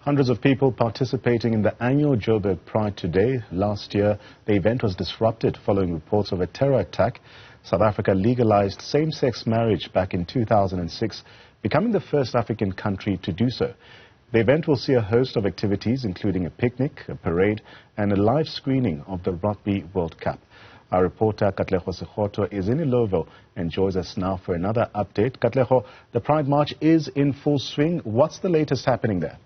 Hundreds of people participating in the annual Joburg Pride today. Last year, the event was disrupted following reports of a terror attack. South Africa legalized same-sex marriage back in 2006, becoming the first African country to do so. The event will see a host of activities, including a picnic, a parade, and a live screening of the Rugby World Cup. Our reporter Katleho Sekhotho is in Illovo and joins us now for another update. Katleho, the Pride March is in full swing. What's the latest happening there?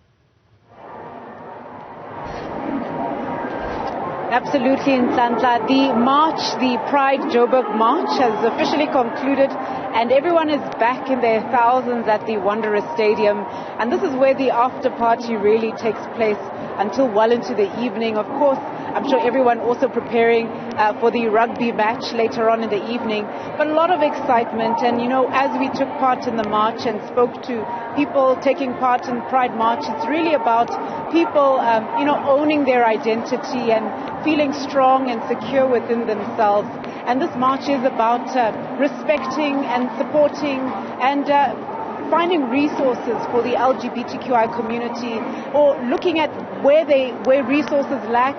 Absolutely, Nhlanhla. The march, the Pride Joburg March, has officially concluded and everyone is back in their thousands at the Wanderers Stadium. And this is where the after party really takes place until well into the evening. Of course, I'm sure everyone also preparing for the rugby match later on in the evening. But a lot of excitement. And, you know, as we took part in the march and spoke to people taking part in Pride March, it's really about people, owning their identity and feeling strong and secure within themselves. And this march is about respecting and supporting and finding resources for the LGBTQI community, or looking at where resources lack,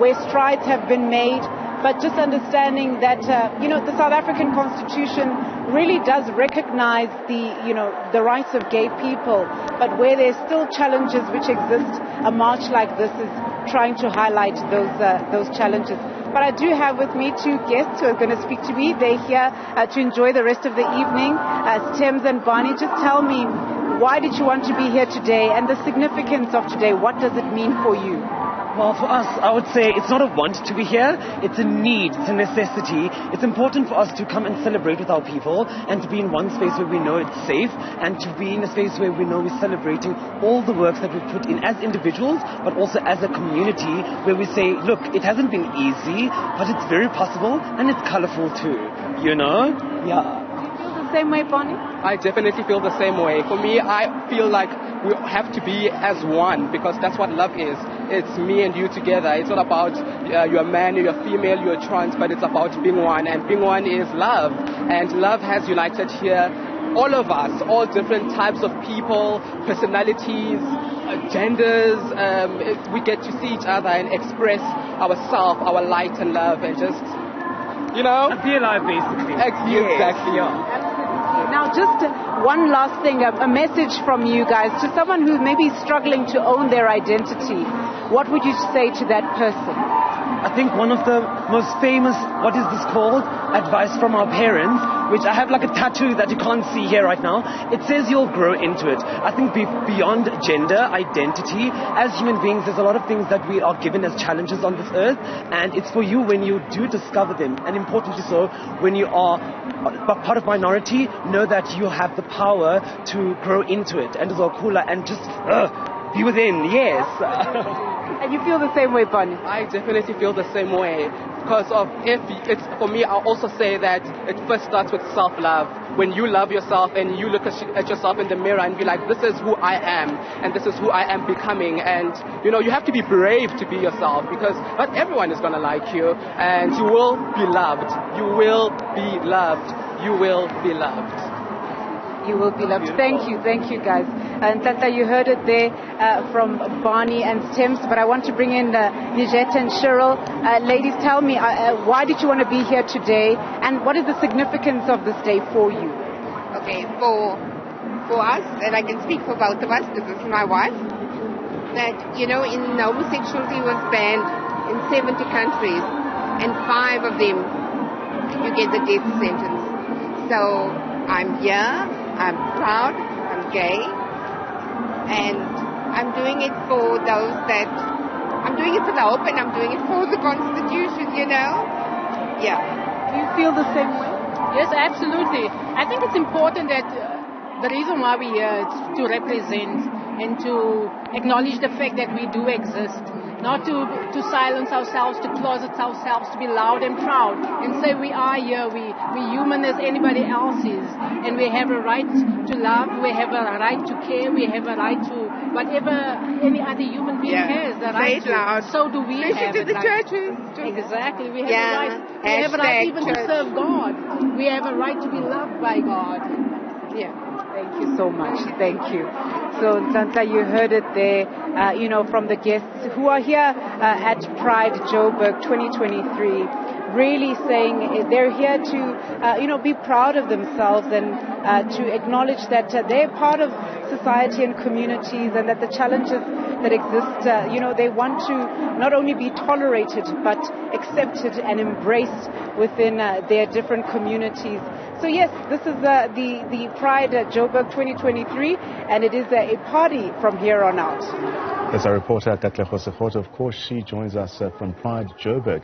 where strides have been made, but just understanding that the South African Constitution really does recognize the rights of gay people, but where there's still challenges which exist, a march like this is trying to highlight those challenges. But I do have with me two guests who are going to speak to me. They're here to enjoy the rest of the evening. Thames and Barney, just tell me, why did you want to be here today and the significance of today? What does it mean for you? Well, for us, I would say it's not a want to be here. It's a need. It's a necessity. It's important for us to come and celebrate with our people and to be in one space where we know it's safe and to be in a space where we know we're celebrating all the work that we put in as individuals, but also as a community, where we say, look, it hasn't been easy, but it's very possible and it's colorful too, you know? Yeah. Same way, Bonnie? I definitely feel the same way. For me, I feel like we have to be as one, because that's what love is. It's me and you together. It's not about you're a man, you're a female, you're trans, but it's about being one. And being one is love. And love has united here all of us, all different types of people, personalities, genders. We get to see each other and express ourselves, our light and love, and just, and be alive, basically. Exactly. Yeah. Now, just one last thing, a message from you guys to someone who may be struggling to own their identity. What would you say to that person? I think one of the most famous, what is this called? Advice from our parents, which I have like a tattoo that you can't see here right now. It says you'll grow into it. I think beyond gender, identity, as human beings, there's a lot of things that we are given as challenges on this earth. And it's for you when you do discover them. And importantly so, when you are part of minority, know that you have the power to grow into it. And it's all cooler and just be within, yes. And you feel the same way, Bonnie? I definitely feel the same way. Because for me, I'll also say that it first starts with self-love. When you love yourself and you look at yourself in the mirror and be like, this is who I am and this is who I am becoming. And, you have to be brave to be yourself, because not everyone is going to like you, and you will be loved. You will be loved. You will be loved. You will be loved. Thank you guys. And Tata, you heard it there from Barney and Thames, but I want to bring in Nijette and Cheryl. Ladies, tell me, why did you want to be here today, and what is the significance of this day for you? Okay, for us, and I can speak for both of us, this is my wife, that, homosexuality was banned in 70 countries, and 5 of them you get the death sentence. So I'm here. I'm proud, I'm gay, and I'm doing it for those I'm doing it for the hope, and I'm doing it for the Constitution, Yeah. Do you feel the same way? Yes, absolutely. I think it's important that the reason why we're here is to represent and to acknowledge the fact that we do exist. Not to silence ourselves, to closet ourselves, to be loud and proud and say we are here, we're human as anybody else is, and we have a right to love, we have a right to care, we have a right to whatever any other human being has, the right to. Loud. So do we have to the right. churches. Exactly, we have a right. We have a right even to serve God. We have a right to be loved by God. Yeah. Thank you so much. Thank you. So, Nhlanhla, you heard it there, from the guests who are here at Pride Joburg 2023, really saying they're here to, be proud of themselves and to acknowledge that they're part of society and communities, and that the challenges that exist, they want to not only be tolerated but accepted and embraced within their different communities. So yes, this is the Pride Joburg 2023, and it is a party from here on out. As our reporter Katleho Sekhotho, of course, she joins us from Pride Joburg,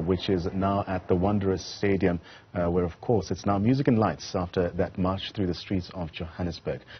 which is now at the Wanderers Stadium, where, of course, it's now music and lights after that march through the streets of Johannesburg.